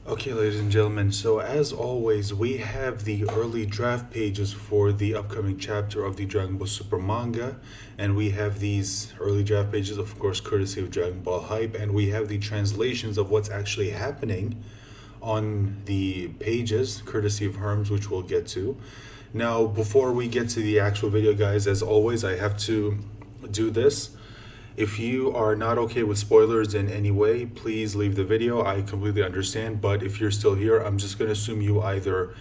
Okay, ladies and gentlemen, so as always, we have the early draft pages for the upcoming chapter of the Dragon Ball Super manga, and we have these early draft pages, of course, courtesy of Dragon Ball Hype, and we have the translations of what's actually happening on the pages, courtesy of Herms, which we'll get to. Now, before we get to the actual video, guys, as always, I have to do this. If you are not okay with spoilers in any way, please leave the video. I completely understand, but if you're still here, I'm just going to assume you either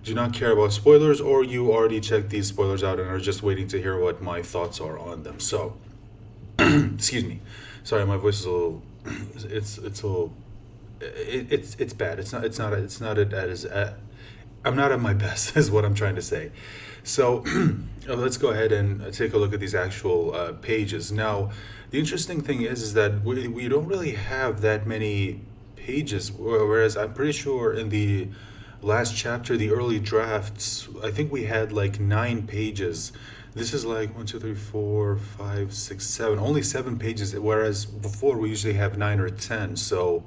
do not care about spoilers or you already checked these spoilers out and are just waiting to hear what my thoughts are on them. So, excuse me. Sorry, my voice is a little it's a little it's bad. I'm not at my best is what I'm trying to say. So let's go ahead and take a look at these actual pages. Now, the interesting thing is that we don't really have that many pages, whereas I'm pretty sure in the last chapter, the early drafts, I think we had like 9 pages. This is like 1, 2, 3, 4, 5, 6, 7, only 7 pages, whereas before we usually have 9 or 10. So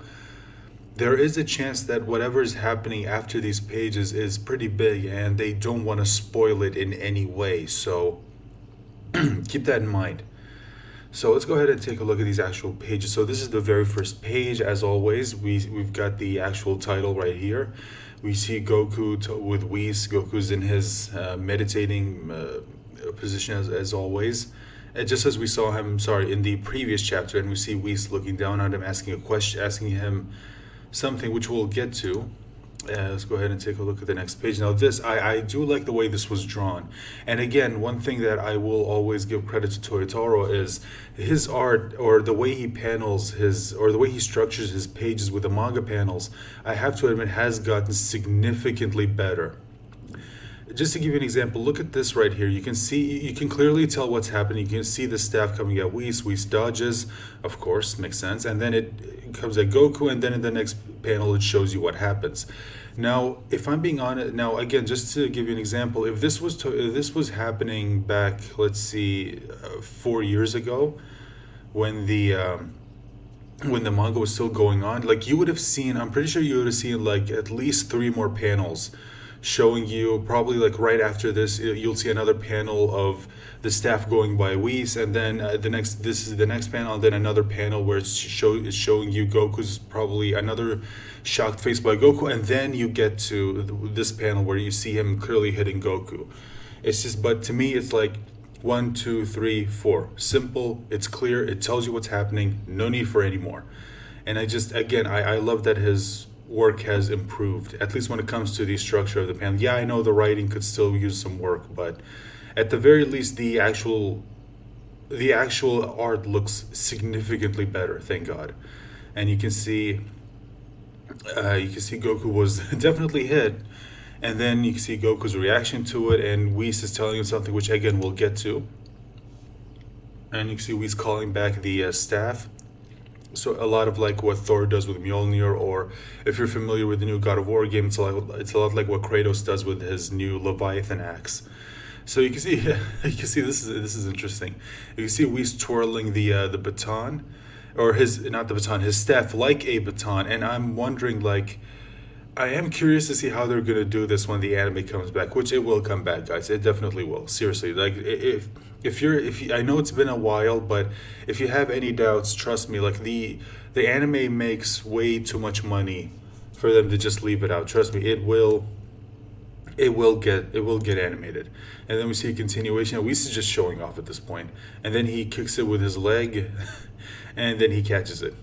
there is a chance that whatever is happening after these pages is pretty big and they don't want to spoil it in any way. So keep that in mind. So let's go ahead and take a look at these actual pages. So this is the very first page. As always, we've got the actual title right here. We see Goku with Whis. Goku's in his meditating position as always. And just as we saw him, in the previous chapter, and we see Whis looking down on him, asking a question, asking him something which we'll get to. Let's go ahead and take a look at the next page. Now this, I do like the way this was drawn. And again, one thing that I will always give credit to Toyotaro is his art, or the way he panels his, or the way he structures his pages with the manga panels, I have to admit has gotten significantly better. Just to give you an example, look at this right here. You can clearly tell what's happening. You can see the staff coming at Whis. Whis dodges, of course, makes sense. And then it comes at Goku, and then in the next panel, it shows you what happens. Now, if I'm being honest, now again, just to give you an example, if this was happening back, let's see, 4 years ago, when the manga was still going on, like you would have seen, I'm pretty sure you would have seen like at least 3 more panels showing you, probably like right after this you'll see another panel of the staff going by Whis, and then this is the next panel, and then another panel where it's showing you Goku's, probably another shocked face by Goku, and then you get to this panel where you see him clearly hitting Goku. It's just, but to me it's like 1, 2, 3, 4, simple, it's clear, it tells you what's happening, no need for any more. And I love that his work has improved, at least when it comes to the structure of the panel. Yeah, I know the writing could still use some work, but at the very least the actual art looks significantly better, thank God. And you can see Goku was definitely hit, and then you can see Goku's reaction to it, and Whis is telling him something, which again we'll get to. And you can see Whis calling back the staff. So a lot of like what Thor does with Mjolnir, or if you're familiar with the new God of War game, it's a lot like what Kratos does with his new Leviathan axe. So you can see this is interesting. You can see Whis twirling the baton, or his staff like a baton, and I'm wondering, like, I am curious to see how they're gonna do this when the anime comes back, which it will come back, guys. It definitely will. Seriously, like I know it's been a while, but if you have any doubts, trust me. Like the anime makes way too much money for them to just leave it out. Trust me, it will get animated. And then we see a continuation. Whis is just showing off at this point, and then he kicks it with his leg, and then he catches it.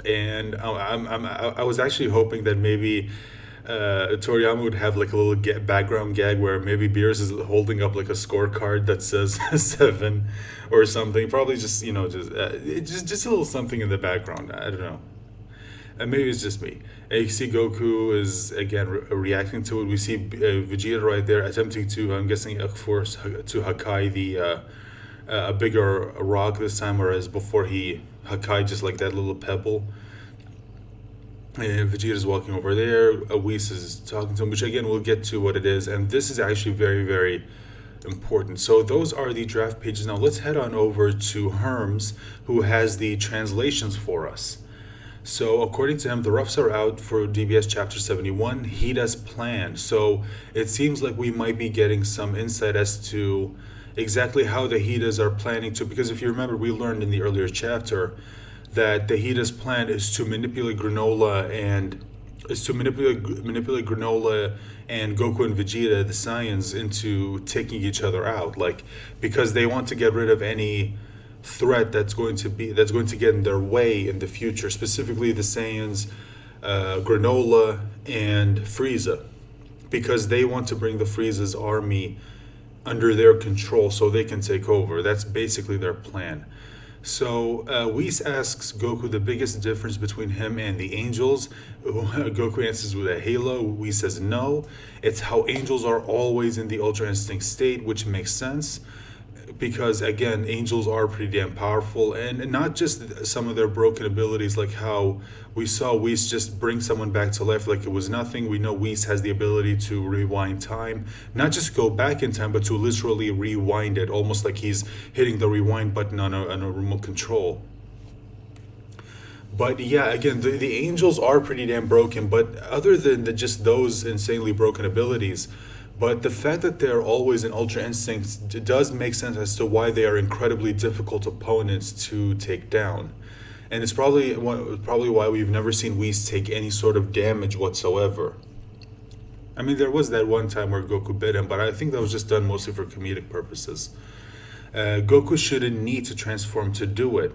And I was actually hoping that maybe Toriyama would have like a little background gag where maybe Beers is holding up like a scorecard that says 7 or something. Probably just just a little something in the background. I don't know. And maybe it's just me. And you see Goku is again reacting to it. We see Vegeta right there attempting to, I'm guessing, of course, to Hakai a bigger rock this time, whereas before he Hakai just like that little pebble. And Vegeta's walking over there. Whis is talking to him, which again we'll get to what it is. And this is actually very, very important. So those are the draft pages. Now let's head on over to Herms, who has the translations for us. So, according to him, the roughs are out for DBS Chapter 71. He does plan. So, it seems like we might be getting some insight as to exactly how the Hidas are planning to. Because if you remember, we learned in the earlier chapter that the Hida's plan is to manipulate Granola and Granola and Goku and Vegeta, the Saiyans, into taking each other out. Like, because they want to get rid of any threat that's going to get in their way in the future, specifically the Saiyans, Granola, and Frieza, because they want to bring the Frieza's army under their control so they can take over. That's basically their plan. So Whis asks Goku the biggest difference between him and the angels. Goku answers with a halo. Whis says no. It's how angels are always in the Ultra Instinct state, which makes sense. Because again, angels are pretty damn powerful, and not just some of their broken abilities, like how we saw Whis just bring someone back to life like it was nothing. We know Whis has the ability to rewind time, not just go back in time, but to literally rewind it, almost like he's hitting the rewind button on a remote control. But yeah, again, the angels are pretty damn broken, but other than just those insanely broken abilities, but the fact that they're always in Ultra Instincts does make sense as to why they are incredibly difficult opponents to take down. And it's probably why we've never seen Whis take any sort of damage whatsoever. I mean, there was that one time where Goku bit him, but I think that was just done mostly for comedic purposes. Goku shouldn't need to transform to do it.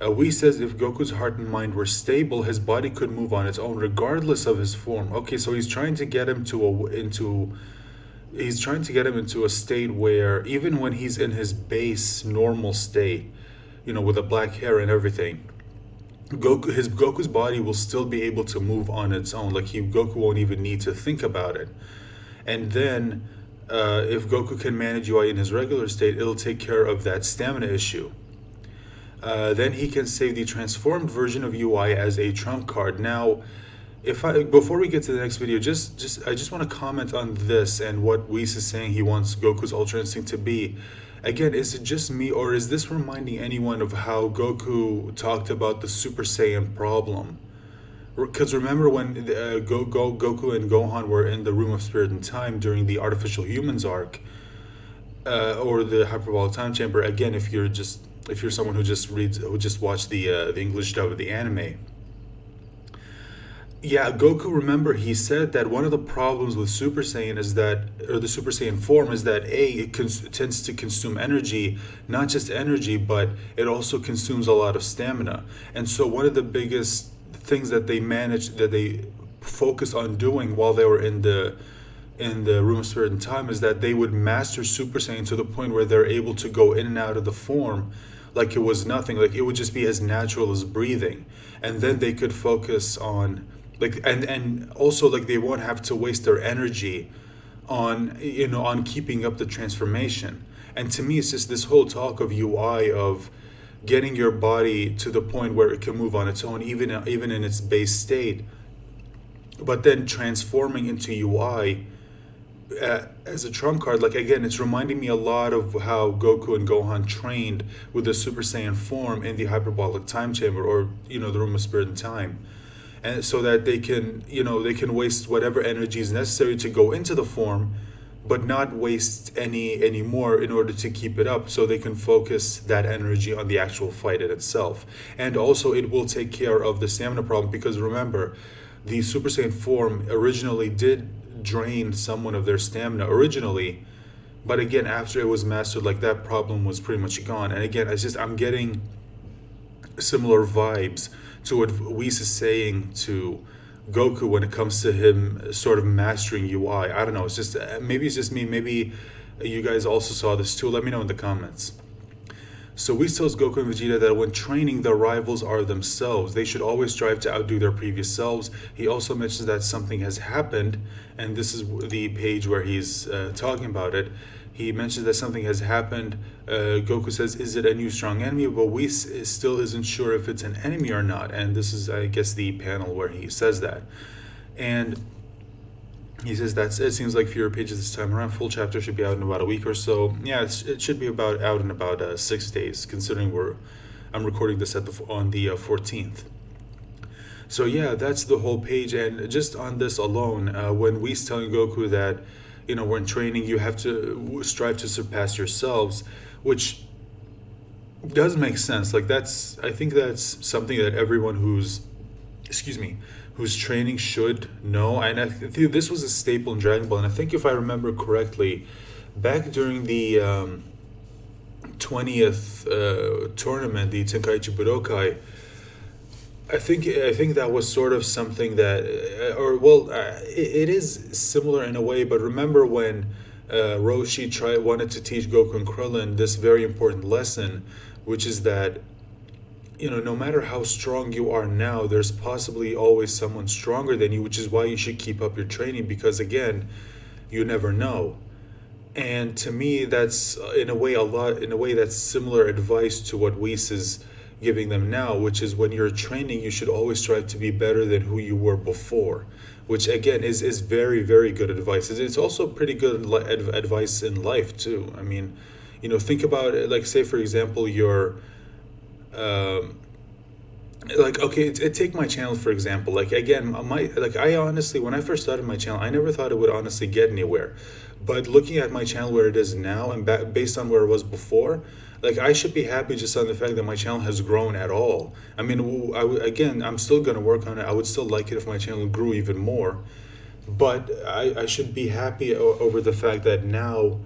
Whis says if Goku's heart and mind were stable, his body could move on its own regardless of his form. Okay, so he's trying to get him into a state where even when he's in his base normal state, with the black hair and everything, Goku's body will still be able to move on its own. Like Goku won't even need to think about it. And then, if Goku can manage UI in his regular state, it'll take care of that stamina issue. Then he can save the transformed version of UI as a trump card. Now, before we get to the next video, I just want to comment on this and what Whis is saying he wants Goku's Ultra Instinct to be. Again, is it just me, or is this reminding anyone of how Goku talked about the Super Saiyan problem? Because remember when Goku and Gohan were in the Room of Spirit and Time during the Artificial Humans arc, or the Hyperbolic Time Chamber. Again, if you're someone who just watched the English dub of the anime. Yeah, Goku, remember, he said that one of the problems with Super Saiyan the Super Saiyan form is that it tends to consume energy, not just energy, but it also consumes a lot of stamina. And so one of the biggest things that they focused on doing while they were in the Room of Spirit and Time is that they would master Super Saiyan to the point where they're able to go in and out of the form like it was nothing, like it would just be as natural as breathing. And then they could focus on and also they won't have to waste their energy on keeping up the transformation. And to me, it's just this whole talk of UI, of getting your body to the point where it can move on its own, even in its base state, but then transforming into UI as a trump card. Like, again, it's reminding me a lot of how Goku and Gohan trained with the Super Saiyan form in the Hyperbolic Time Chamber, or the Room of Spirit and Time. And so that they can waste whatever energy is necessary to go into the form, but not waste any more in order to keep it up, so they can focus that energy on the actual fight in itself. And also it will take care of the stamina problem, because remember, the Super Saiyan form originally did drain someone of their stamina originally, but again, after it was mastered, that problem was pretty much gone. And again, I'm getting similar vibes to what Whis is saying to Goku when it comes to him sort of mastering UI. I don't know, it's just me, maybe you guys also saw this too. Let me know in the comments. So Whis tells Goku and Vegeta that when training, their rivals are themselves. They should always strive to outdo their previous selves. He also mentions that something has happened, and this is the page where he's talking about it. He mentions that something has happened. Goku says, is it a new strong enemy? But Whis still isn't sure if it's an enemy or not. And this is, I guess, the panel where he says that. And he says it seems like fewer pages this time around. Full chapter should be out in about a week or so. Yeah, it should be out in about 6 days, considering I'm recording this on the 14th. So yeah, that's the whole page, and just on this alone, when Whis telling Goku that, when training you have to strive to surpass yourselves, which does make sense. Like I think that's something that everyone excuse me, who's training should know. And I think this was a staple in Dragon Ball, and I think if I remember correctly, back during the 20th tournament, the Tenkaichi Budokai, I think that was sort of something that, it is similar in a way. But remember when Roshi wanted to teach Goku and Krillin this very important lesson, which is that no matter how strong you are now, there's possibly always someone stronger than you, which is why you should keep up your training, because again, you never know. And to me, that's in a way that's similar advice to what Whis is giving them now, which is when you're training, you should always strive to be better than who you were before, which again is very, very good advice. It's also pretty good advice in life too. I mean, think about it, like say for example, you're like okay, take my channel for example. Like again, I honestly, when I first started my channel, I never thought it would honestly get anywhere. But looking at my channel where it is now, and based on where it was before, like I should be happy just on the fact that my channel has grown at all. I mean, again, I'm still gonna work on it. I would still like it if my channel grew even more, but I should be happy over the fact that now,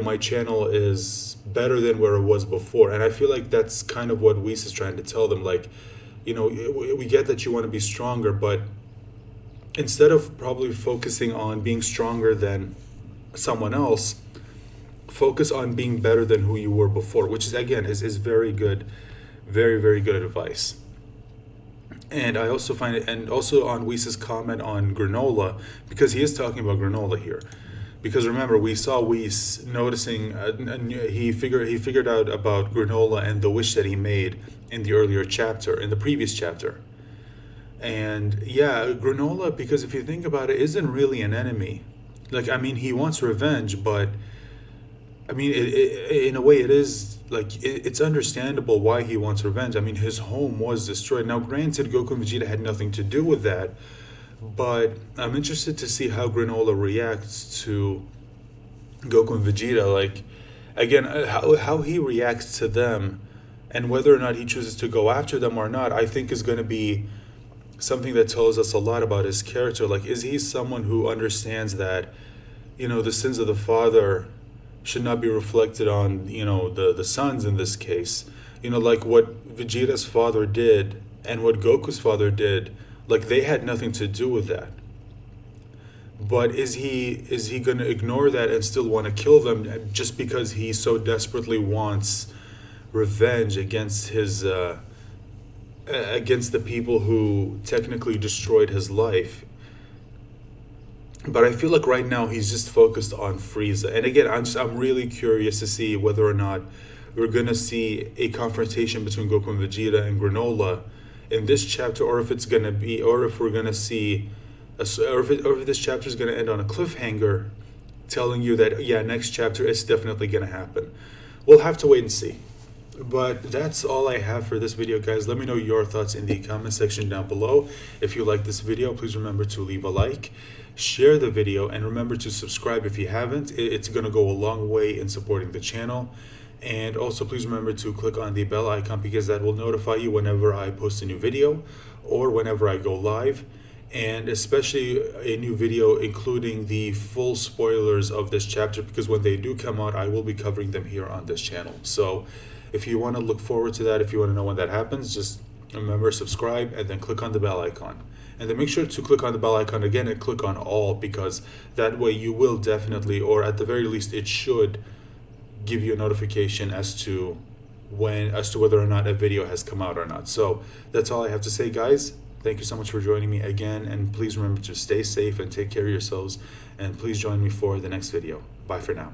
my channel is better than where it was before. And I feel like that's kind of what Whis is trying to tell them. Like, we get that you want to be stronger, but instead of probably focusing on being stronger than someone else, focus on being better than who you were before, which is again is very good, very, very good advice. And I also find it, and also on Whis' comment on granola, because he is talking about granola here. Because remember, we saw Whis noticing, he figured out about granola and the wish that he made in the earlier chapter, in the previous chapter. And yeah, granola, because if you think about it, isn't really an enemy. Like, I mean, he wants revenge, but I mean, in a way, it is like it's understandable why he wants revenge. I mean, his home was destroyed. Now, granted, Goku and Vegeta had nothing to do with that, but I'm interested to see how Granola reacts to Goku and Vegeta. Like, again, how he reacts to them, and whether or not he chooses to go after them or not, I think is going to be something that tells us a lot about his character. Like, is he someone who understands that, the sins of the father should not be reflected on, the sons in this case. Like what Vegeta's father did and what Goku's father did, like they had nothing to do with that. But is he going to ignore that and still want to kill them just because he so desperately wants revenge against his against the people who technically destroyed his life? But I feel like right now he's just focused on Frieza. And again, I'm really curious to see whether or not we're gonna see a confrontation between Goku and Vegeta and Granola in this chapter, or if it's gonna be, or if we're gonna see, or if this chapter is gonna end on a cliffhanger, telling you that yeah, next chapter it's definitely gonna happen. We'll have to wait and see. But that's all I have for this video, guys. Let me know your thoughts in the comment section down below. If you like this video, please remember to leave a like, share the video, and remember to subscribe if you haven't. It's going to go a long way in supporting the channel. And also please remember to click on the bell icon, because that will notify you whenever I post a new video or whenever I go live, and especially a new video including the full spoilers of this chapter, because when they do come out, I will be covering them here on this channel. So if you want to look forward to that, if you want to know when that happens, just remember, subscribe and then click on the bell icon. And then make sure to click on the bell icon again and click on all, because that way you will definitely, or at the very least it should, give you a notification as to whether or not a video has come out or not. So that's all I have to say, guys. Thank you so much for joining me again, and please remember to stay safe and take care of yourselves, and please join me for the next video. Bye for now.